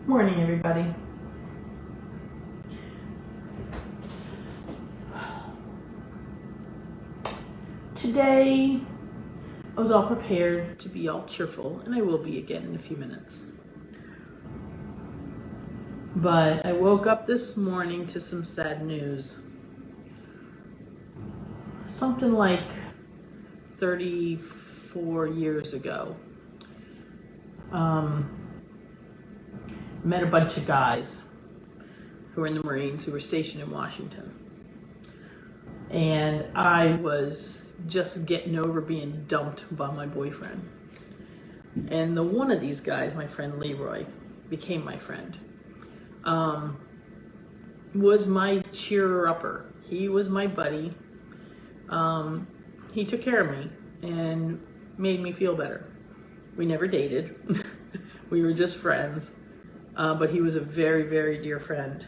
Morning, everybody. Today, I was all prepared to be all cheerful, and I will be again in a few minutes. But I woke up this morning to some sad news. Something like 34 years ago, met a bunch of guys who were in the Marines who were stationed in Washington. And I was just getting over being dumped by my boyfriend. And one of these guys, my friend LeRoy, became my friend. Was my cheerer-upper. He was my buddy. He took care of me and made me feel better. We never dated. We were just friends. But he was a very, very dear friend.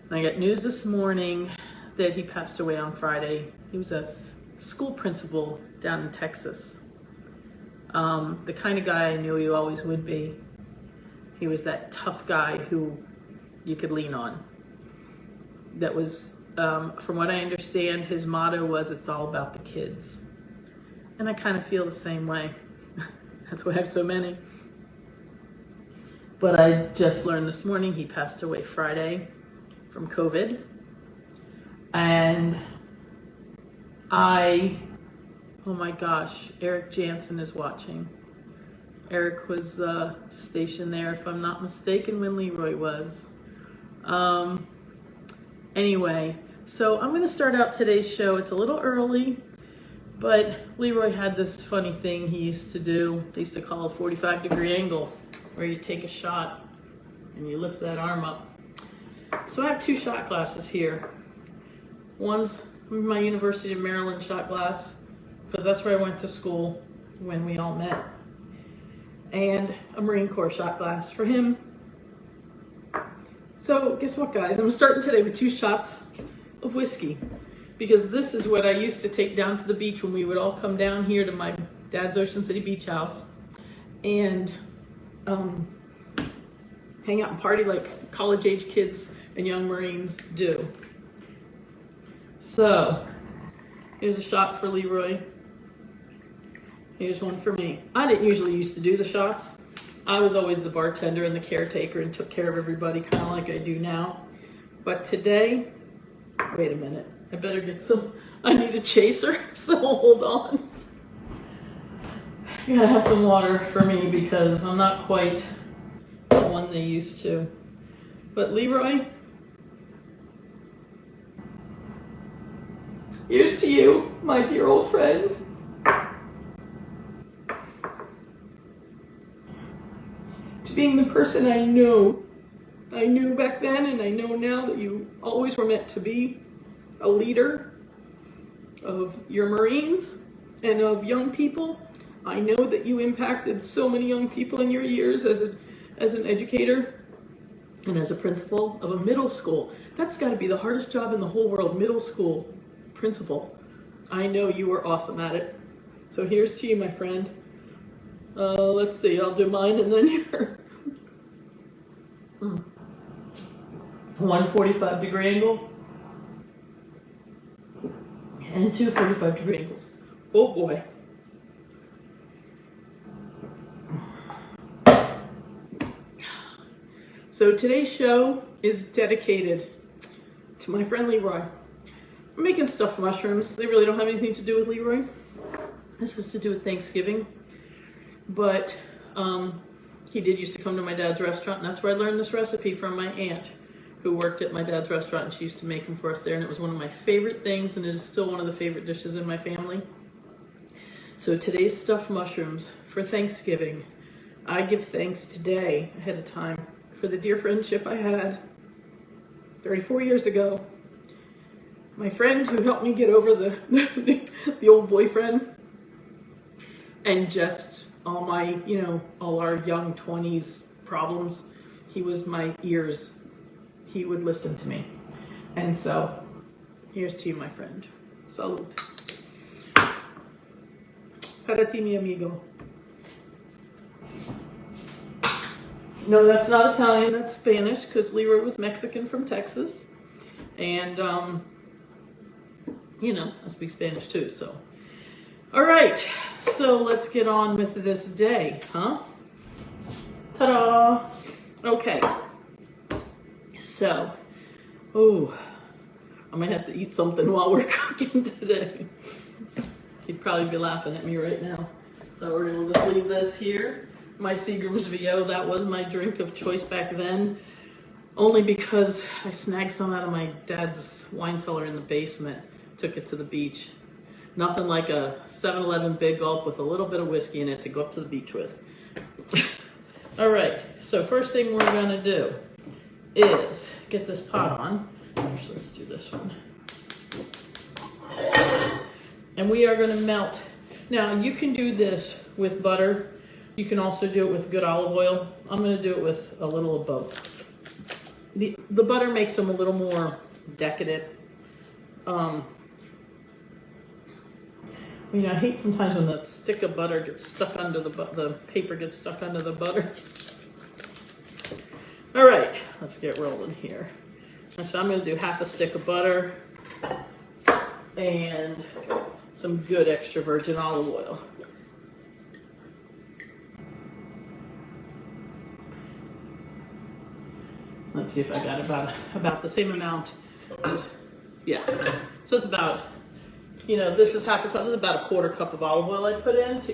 And I got news this morning that he passed away on Friday. He was a school principal down in Texas. The kind of guy I knew he always would be. He was that tough guy who you could lean on. That was, from what I understand, his motto was, "It's all about the kids." And I kind of feel the same way. That's why I have so many. But I just learned this morning he passed away Friday from COVID. And oh my gosh, Eric Jansen is watching. Eric was stationed there, if I'm not mistaken, when LeRoy was. Anyway, so I'm going to start out today's show. It's a little early, but LeRoy had this funny thing he used to do. They used to call a 45-degree angle, where you take a shot and you lift that arm up. So I have two shot glasses here. One's my University of Maryland shot glass, because that's where I went to school when we all met. And a Marine Corps shot glass for him. So guess what, guys? I'm starting today with 2 shots of whiskey, because this is what I used to take down to the beach when we would all come down here to my dad's Ocean City beach house and hang out and party like college-age kids and young Marines do. So, here's a shot for LeRoy. Here's one for me. I didn't usually used to do the shots. I was always the bartender and the caretaker and took care of everybody, kind of like I do now. But today, wait a minute. I better get some, I need a chaser, so hold on. You gotta have some water for me because I'm not quite the one they used to. But LeRoy, here's to you, my dear old friend. To being the person I knew back then and I know now that you always were meant to be, a leader of your Marines and of young people. I know that you impacted so many young people in your years as an educator and as a principal of a middle school. That's got to be the hardest job in the whole world, middle school principal. I know you were awesome at it. So here's to you, my friend. Let's see, I'll do mine and then your. One 45-degree angle and 2 45-degree angles. Oh boy. So today's show is dedicated to my friend LeRoy. I'm making stuffed mushrooms. They really don't have anything to do with LeRoy. This is to do with Thanksgiving. But he did used to come to my dad's restaurant, and that's where I learned this recipe from my aunt, who worked at my dad's restaurant, and she used to make them for us there, and it was one of my favorite things, and it is still one of the favorite dishes in my family. So today's stuffed mushrooms for Thanksgiving. I give thanks today, ahead of time, for the dear friendship I had 34 years ago. My friend who helped me get over the old boyfriend, and just all my, all our young 20s problems. He was my ears. He would listen to me. And so, here's to you, my friend. Salud. Para ti, mi amigo. No, that's not Italian, that's Spanish, because LeRoy was Mexican from Texas. And, you know, I speak Spanish too, so. All right, so let's get on with this day, huh? Ta-da! Okay. So, oh, I might have to eat something while we're cooking today. You'd probably be laughing at me right now. So we're gonna just leave this here. My Seagram's VO, that was my drink of choice back then. Only because I snagged some out of my dad's wine cellar in the basement, took it to the beach. Nothing like a 7-Eleven Big Gulp with a little bit of whiskey in it to go up to the beach with. All right, so first thing we're gonna do is get this pot on. Actually, let's do this one. And we are gonna melt. Now, you can do this with butter. You can also do it with good olive oil. I'm gonna do it with a little of both. The butter makes them a little more decadent. You know, I hate sometimes when that stick of butter gets stuck under the paper gets stuck under the butter. All right, let's get rolling here. So I'm gonna do half a stick of butter and some good extra virgin olive oil. Let's see if I got about the same amount. Yeah, so it's about, you know, this is half a cup. This is about a quarter cup of olive oil I put in to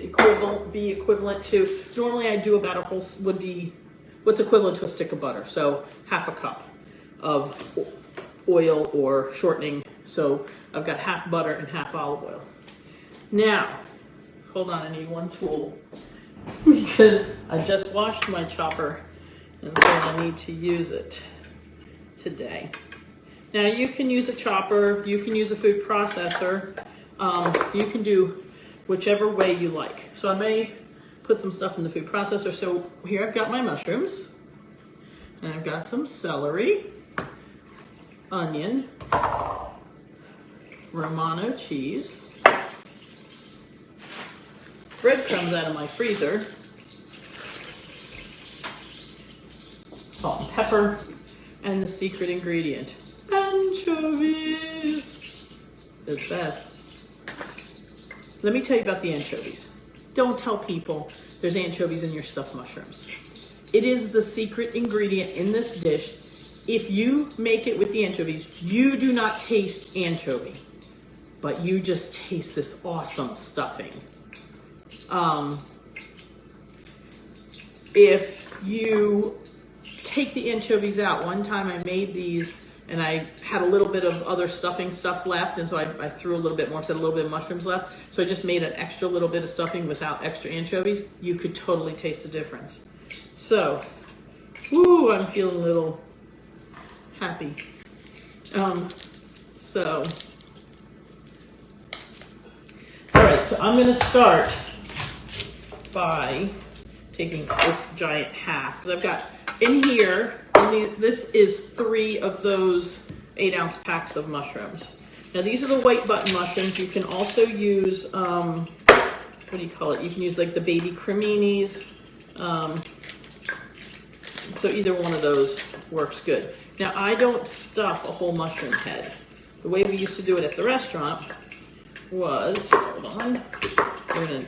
be equivalent to. Normally I do about a whole, would be what's equivalent to a stick of butter. So half a cup of oil or shortening. So I've got half butter and half olive oil. Now, hold on, I need one tool because I just washed my chopper and so I need to use it today. Now you can use a chopper, you can use a food processor, you can do whichever way you like. So I may put some stuff in the food processor. So here I've got my mushrooms, and I've got some celery, onion, Romano cheese, breadcrumbs out of my freezer, salt and pepper, and the secret ingredient, anchovies. The best. Let me tell you about the anchovies. Don't tell people there's anchovies in your stuffed mushrooms. It is the secret ingredient in this dish. If you make it with the anchovies, you do not taste anchovy, but you just taste this awesome stuffing. If you take the anchovies out, one time I made these and I had a little bit of other stuffing stuff left, and so I threw a little bit more, because I had a little bit of mushrooms left. So I just made an extra little bit of stuffing without extra anchovies. You could totally taste the difference. So, woo, I'm feeling a little happy. All right, so I'm gonna start by taking this giant half, because I've got in here, this is 3 of those 8-ounce packs of mushrooms. Now these are the white button mushrooms. You can also use, what do you call it? You can use like the baby creminis. So either one of those works good. Now I don't stuff a whole mushroom head. The way we used to do it at the restaurant was, hold on, we're gonna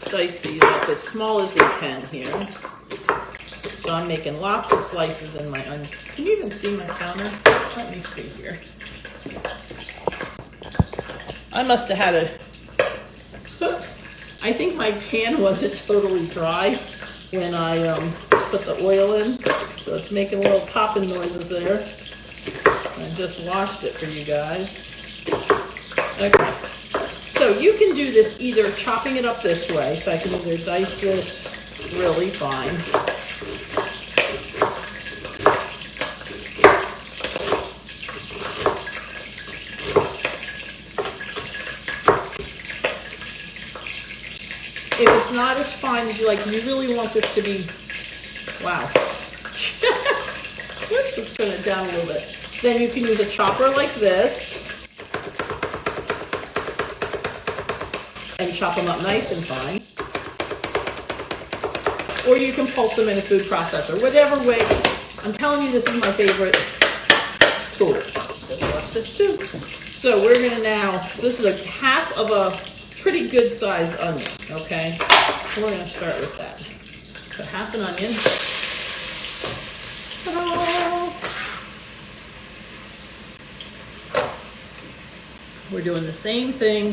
dice these up as small as we can here. So I'm making lots of slices in my onion. Can you even see my counter? Let me see here. I must have had I think my pan wasn't totally dry when I put the oil in. So it's making little popping noises there. I just washed it for you guys. Okay. So you can do this either chopping it up this way, so I can either dice this really fine. If it's not as fine as you like, you really want this to be, wow. Whoops, let's turn it down a little bit. Then you can use a chopper like this and chop them up nice and fine. or you can pulse them in a food processor. Whatever way, I'm telling you, this is my favorite tool. Just watch this too. So we're gonna now, so this is a half of a pretty good sized onion, okay? So we're gonna start with that. So half an onion. Ta-da! We're doing the same thing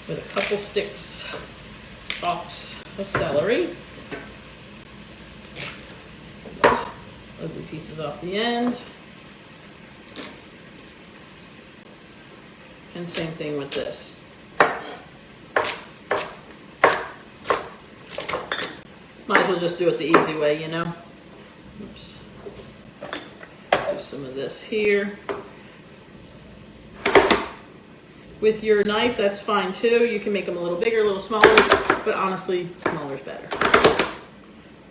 with a couple stalks of celery. Those ugly pieces off the end. And same thing with this. Might as well just do it the easy way, you know? Oops. Do some of this here. With your knife, that's fine too. You can make them a little bigger, a little smaller, but honestly, smaller is better.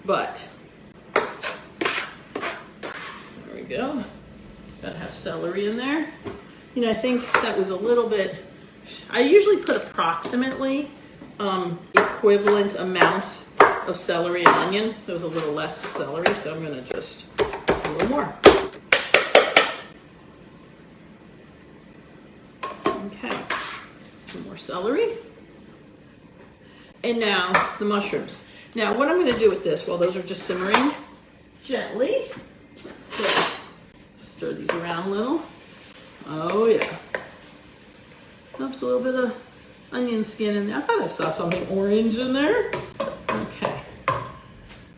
But, there we go. Gotta have celery in there. You know, I think that was a little bit, I usually put approximately equivalent amounts of celery and onion. There was a little less celery, so I'm gonna just do a little more. Okay, some more celery. And now the mushrooms. Now what I'm gonna do with this, while those are just simmering gently, let's stir these around a little. Oh yeah. Oops, a little bit of onion skin in there. I thought I saw something orange in there. Okay.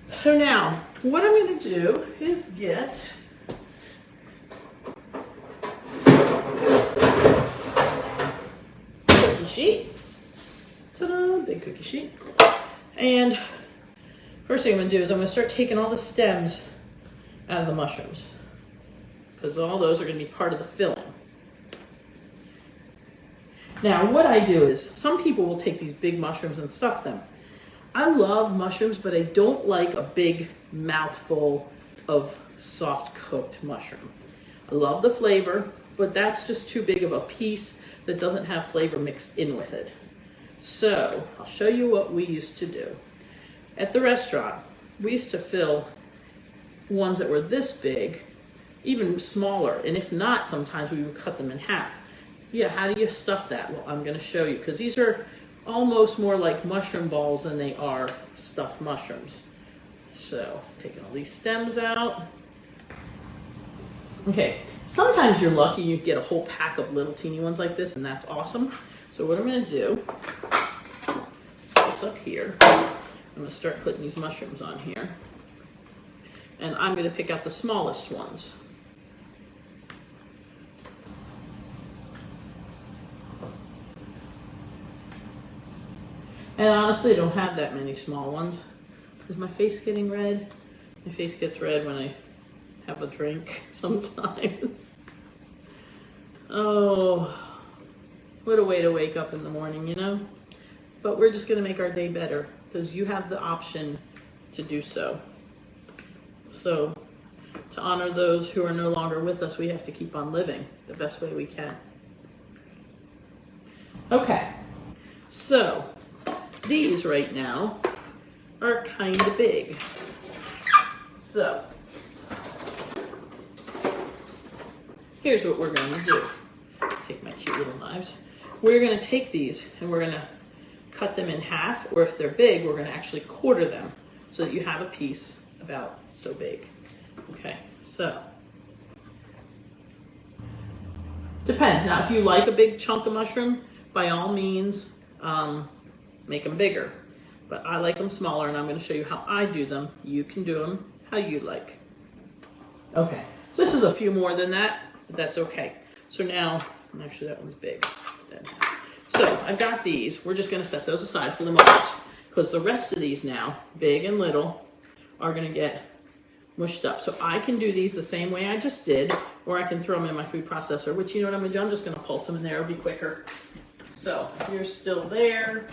So now, what I'm going to do is get cookie sheet. Ta-da, big cookie sheet. And first thing I'm going to do is I'm going to start taking all the stems out of the mushrooms, because all those are going to be part of the filling. Now, what I do is, some people will take these big mushrooms and stuff them. I love mushrooms, but I don't like a big mouthful of soft cooked mushroom. I love the flavor, but that's just too big of a piece that doesn't have flavor mixed in with it. So, I'll show you what we used to do. At the restaurant, we used to fill ones that were this big, even smaller, and if not, sometimes we would cut them in half. Yeah, how do you stuff that? Well, I'm going to show you, because these are almost more like mushroom balls than they are stuffed mushrooms. So, taking all these stems out. Okay, sometimes you're lucky, you get a whole pack of little teeny ones like this, and that's awesome. So what I'm going to do, this up here, I'm going to start putting these mushrooms on here. And I'm going to pick out the smallest ones. And honestly, I don't have that many small ones. Is my face getting red? My face gets red when I have a drink sometimes. Oh, what a way to wake up in the morning, you know? But we're just gonna make our day better, because you have the option to do so. So, to honor those who are no longer with us, we have to keep on living the best way we can. Okay, so these right now are kind of big. So, here's what we're going to do. Take my cute little knives. We're going to take these and we're going to cut them in half, or if they're big, we're going to actually quarter them so that you have a piece about so big. Okay, so depends. Now, if you like a big chunk of mushroom, by all means, make them bigger. But I like them smaller, and I'm going to show you how I do them. You can do them how you like. Okay, so this is a few more than that, but that's okay. So now, actually that one's big. So I've got these. We're just going to set those aside for the moment, because the rest of these now, big and little, are going to get mushed up. So I can do these the same way I just did, or I can throw them in my food processor, which, you know what I'm going to do? I'm just going to pulse them in there. It'll be quicker. So you're still there.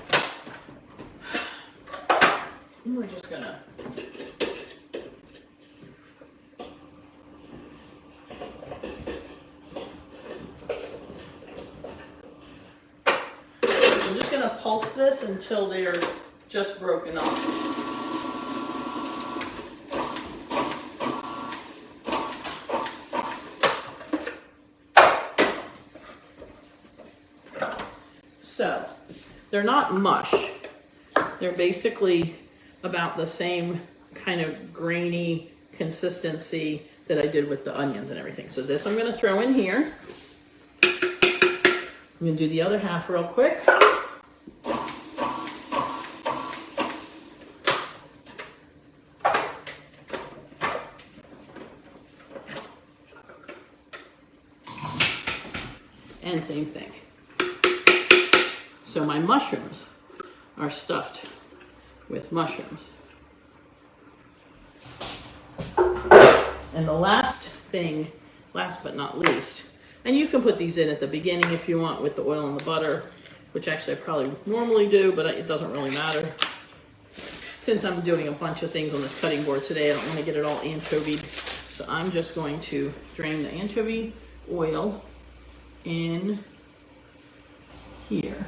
And we're just gonna pulse this until they're just broken off. They're not mush. They're basically about the same kind of grainy consistency that I did with the onions and everything. So this I'm going to throw in here. I'm going to do the other half real quick. And same thing. So my mushrooms are stuffed with mushrooms. And the last thing, last but not least, and you can put these in at the beginning if you want with the oil and the butter, which actually I probably normally do, but it doesn't really matter. Since I'm doing a bunch of things on this cutting board today, I don't want to get it all anchovied. So I'm just going to drain the anchovy oil in here.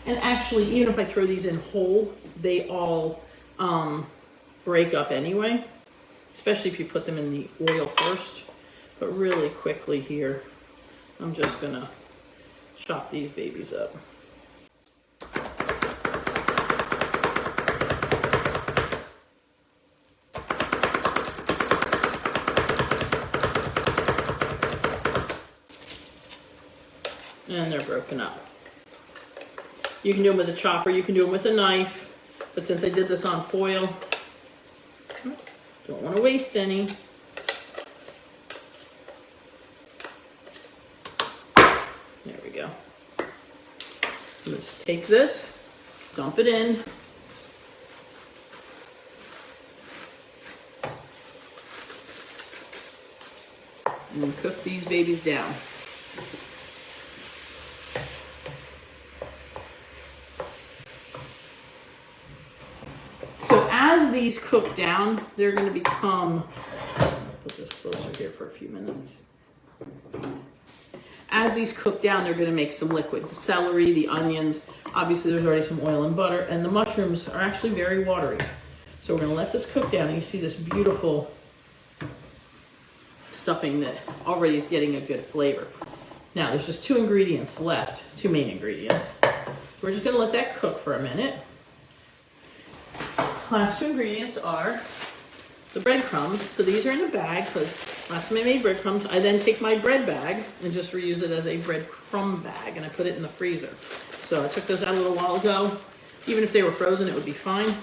And actually, even if I throw these in whole, they all break up anyway, especially if you put them in the oil first. But really quickly here, I'm just gonna chop these babies up. And they're broken up. You can do them with a chopper, you can do them with a knife, but since I did this on foil, don't want to waste any. There we go. Let's just take this, dump it in. And then cook these babies down. As these cook down, they're going to become, put this closer here for a few minutes. As these cook down, they're going to make some liquid. The celery, the onions, obviously there's already some oil and butter, and the mushrooms are actually very watery. So we're going to let this cook down, and you see this beautiful stuffing that already is getting a good flavor. Now there's just two ingredients left, two main ingredients. We're just going to let that cook for a minute. Last two ingredients are the breadcrumbs. So these are in a bag because last time I made breadcrumbs, I then take my bread bag and just reuse it as a breadcrumb bag, and I put it in the freezer. So I took those out a little while ago. Even if they were frozen, it would be fine.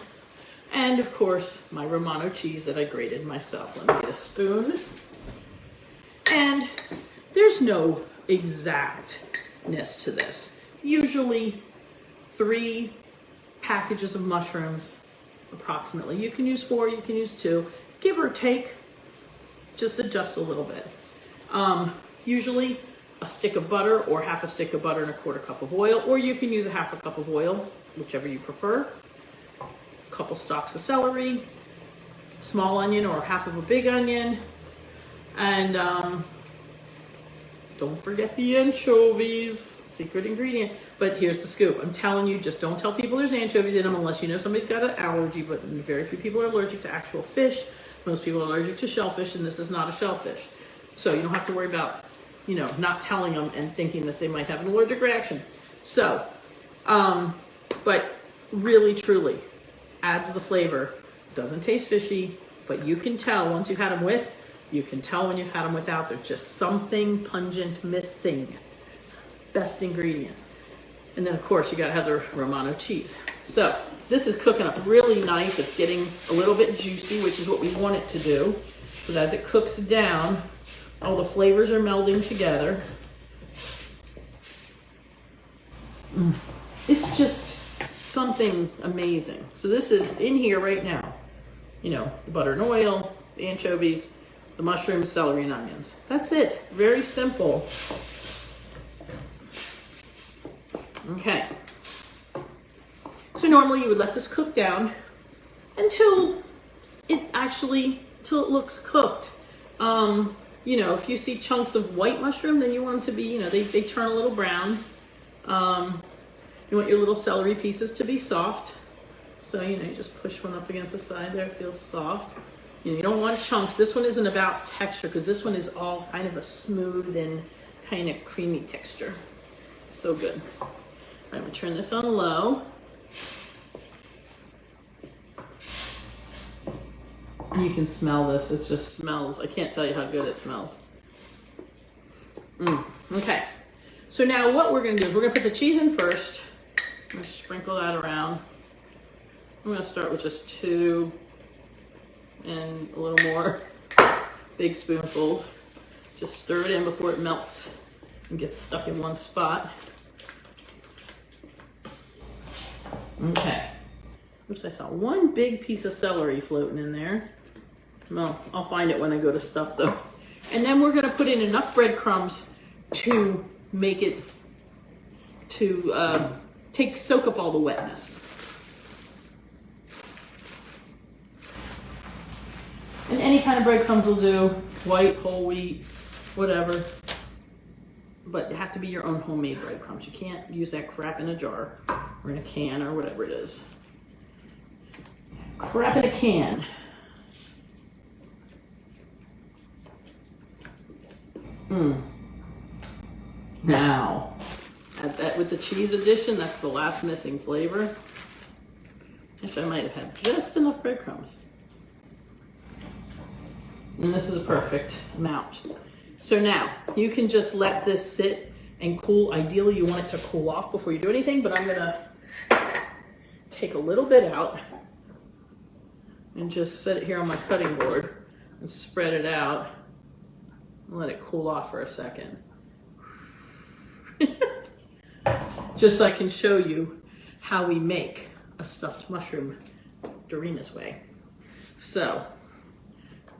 And of course, my Romano cheese that I grated myself. Let me get a spoon. And there's no exactness to this. Usually 3 packages of mushrooms approximately. You can use 4, you can use 2, give or take, just adjust a little bit. Usually a stick of butter or half a stick of butter and a 1/4 cup of oil, or you can use a 1/2 cup of oil, whichever you prefer. A couple stalks of celery, small onion or 1/2 of a big onion, and don't forget the anchovies, secret ingredient. But here's the scoop. I'm telling you, just don't tell people there's anchovies in them unless you know somebody's got an allergy, but very few people are allergic to actual fish. Most people are allergic to shellfish, and this is not a shellfish. So you don't have to worry about, you know, not telling them and thinking that they might have an allergic reaction. So, but really, truly adds the flavor. Doesn't taste fishy, but you can tell once you've had them with, you can tell when you've had them without. There's just something pungent missing. Best ingredient. And then of course you gotta have the Romano cheese. So this is cooking up really nice. It's getting a little bit juicy, which is what we want it to do. So as it cooks down, all the flavors are melding together. It's just something amazing. So this is in here right now. You know, the butter and oil, the anchovies, the mushrooms, celery, and onions. That's it. Very simple. Okay, so normally you would let this cook down until it looks cooked. You know, if you see chunks of white mushroom, then you want them to be, you know, they turn a little brown. You want your little celery pieces to be soft. So, you know, you just push one up against the side there, it feels soft. You know, you don't want chunks. This one isn't about texture because this one is all kind of a smooth and kind of creamy texture. So good. I'm gonna turn this on low. You can smell this. It just smells. I can't tell you how good it smells. Okay. So now what we're going to do is we're going to put the cheese in first. I'm going to sprinkle that around. I'm going to start with just 2 and a little more big spoonfuls. Just stir it in before it melts and gets stuck in one spot. Okay. Oops, I saw one big piece of celery floating in there. Well, I'll find it when I go to stuff though. And then we're going to put in enough breadcrumbs to make it to soak up all the wetness. And any kind of breadcrumbs will do, white, whole wheat, whatever. But they have to be your own homemade breadcrumbs. You can't use that crap in a jar or in a can or whatever it is. Crap in a can. Now, with the cheese addition, that's the last missing flavor. Actually, I might have had just enough breadcrumbs. And this is a perfect amount. So now, you can just let this sit and cool. Ideally, you want it to cool off before you do anything, but I'm gonna take a little bit out and just set it here on my cutting board and spread it out. Let it cool off for a second. Just so I can show you how we make a stuffed mushroom Dorina's way. So,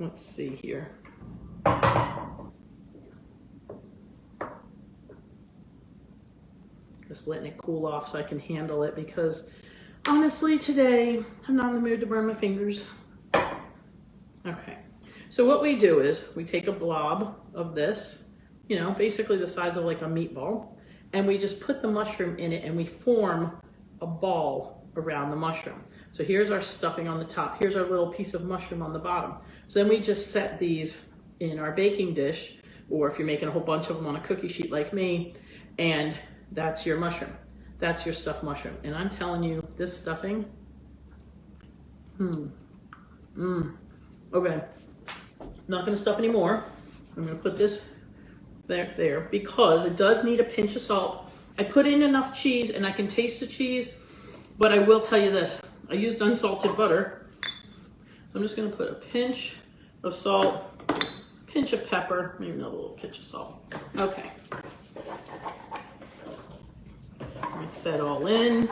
let's see here. Just letting it cool off so I can handle it, because honestly today I'm not in the mood to burn my fingers. Okay. So what we do is we take a blob of this, you know, basically the size of like a meatball, and we just put the mushroom in it and we form a ball around the mushroom. So here's our stuffing on the top. Here's our little piece of mushroom on the bottom. So then we just set these in our baking dish, or if you're making a whole bunch of them on a cookie sheet like me, and that's your mushroom. That's your stuffed mushroom. And I'm telling you, this stuffing, okay. Not going to stuff anymore. I'm going to put this there because it does need a pinch of salt. I put in enough cheese and I can taste the cheese, but I will tell you this. I used unsalted butter. So I'm just going to put a pinch of salt, pinch of pepper, maybe another little pinch of salt. Okay. Mix that all in.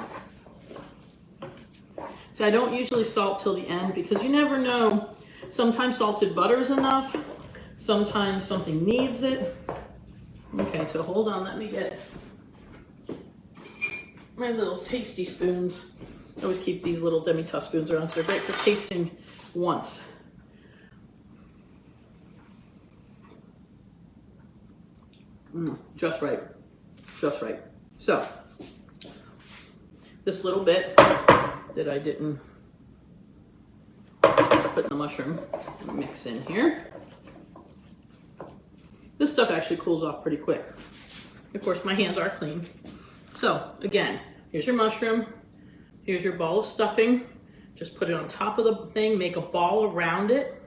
So I don't usually salt till the end because you never know. Sometimes salted butter is enough. Sometimes something needs it. Okay, so hold on, let me get my little tasty spoons. I always keep these little demi-tasse spoons around because they're great for tasting once. Just right, just right. So, this little bit that I didn't put in the mushroom, I'm gonna mix in here. This stuff actually cools off pretty quick. Of course, my hands are clean. So again, here's your mushroom. Here's your ball of stuffing. Just put it on top of the thing, make a ball around it.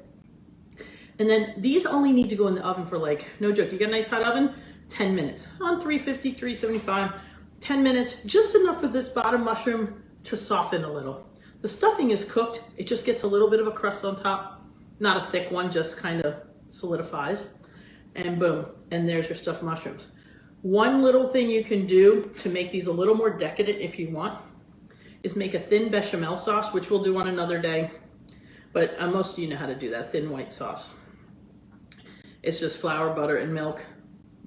And then these only need to go in the oven for like, no joke, you get a nice hot oven, 10 minutes. On 350, 375, 10 minutes, just enough for this bottom mushroom to soften a little. The stuffing is cooked, it just gets a little bit of a crust on top. Not a thick one, just kind of solidifies. And boom, and there's your stuffed mushrooms. One little thing you can do to make these a little more decadent if you want is make a thin bechamel sauce, which we'll do on another day. But most of you know how to do that, thin white sauce. It's just flour, butter, and milk,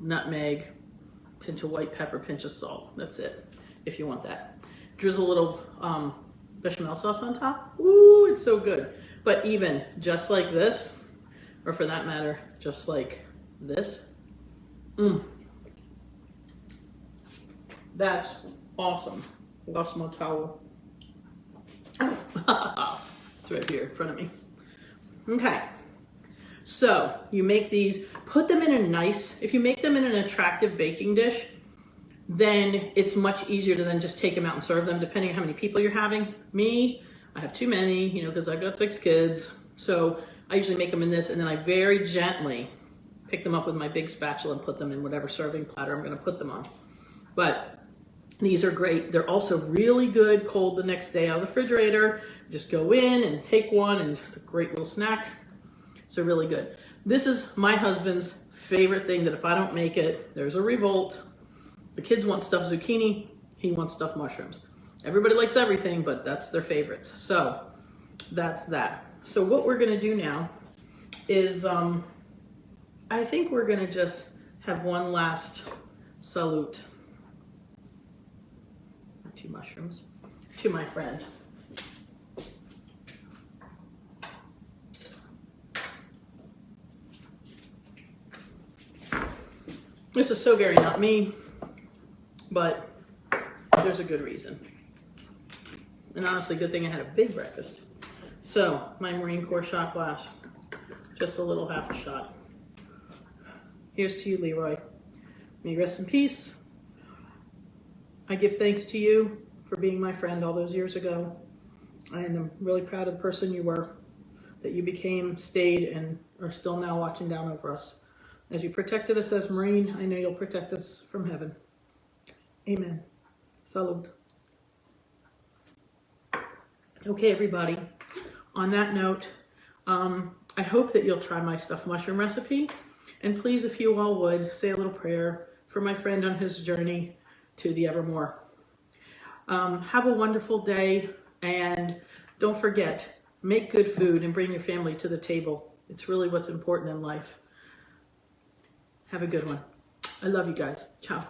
nutmeg, pinch of white pepper, pinch of salt. That's it, if you want that. Drizzle a little bechamel sauce on top. Ooh, it's so good. But even just like this, or for that matter, just like this, that's awesome. Lost my towel. It's right here in front of me. Okay, so you make these, put them in a nice, if you make them in an attractive baking dish, then it's much easier to then just take them out and serve them, depending on how many people you're having. Me, I have too many, you know, because I've got 6 kids. So I usually make them in this, and then I very gently pick them up with my big spatula and put them in whatever serving platter I'm going to put them on. But these are great. They're also really good cold the next day out of the refrigerator. Just go in and take one, and it's a great little snack. So really good. This is my husband's favorite thing that if I don't make it, there's a revolt. The kids want stuffed zucchini. He wants stuffed mushrooms. Everybody likes everything, but that's their favorites. So that's that. So what we're going to do now is I think we're going to just have one last salute. 2 mushrooms to my friend. This is so very not me, but there's a good reason. And honestly, good thing I had a big breakfast. So, my Marine Corps shot glass, just a little half a shot. Here's to you, LeRoy. May you rest in peace. I give thanks to you for being my friend all those years ago. And I'm really proud of the person you were, that you became, stayed, and are still now watching down over us. As you protected us as Marine, I know you'll protect us from heaven. Amen. Salud. Okay, everybody. On that note, I hope that you'll try my stuffed mushroom recipe. And please, if you all would, say a little prayer for my friend on his journey to the evermore. Have a wonderful day, and don't forget, make good food and bring your family to the table. It's really what's important in life. Have a good one. I love you guys. Ciao.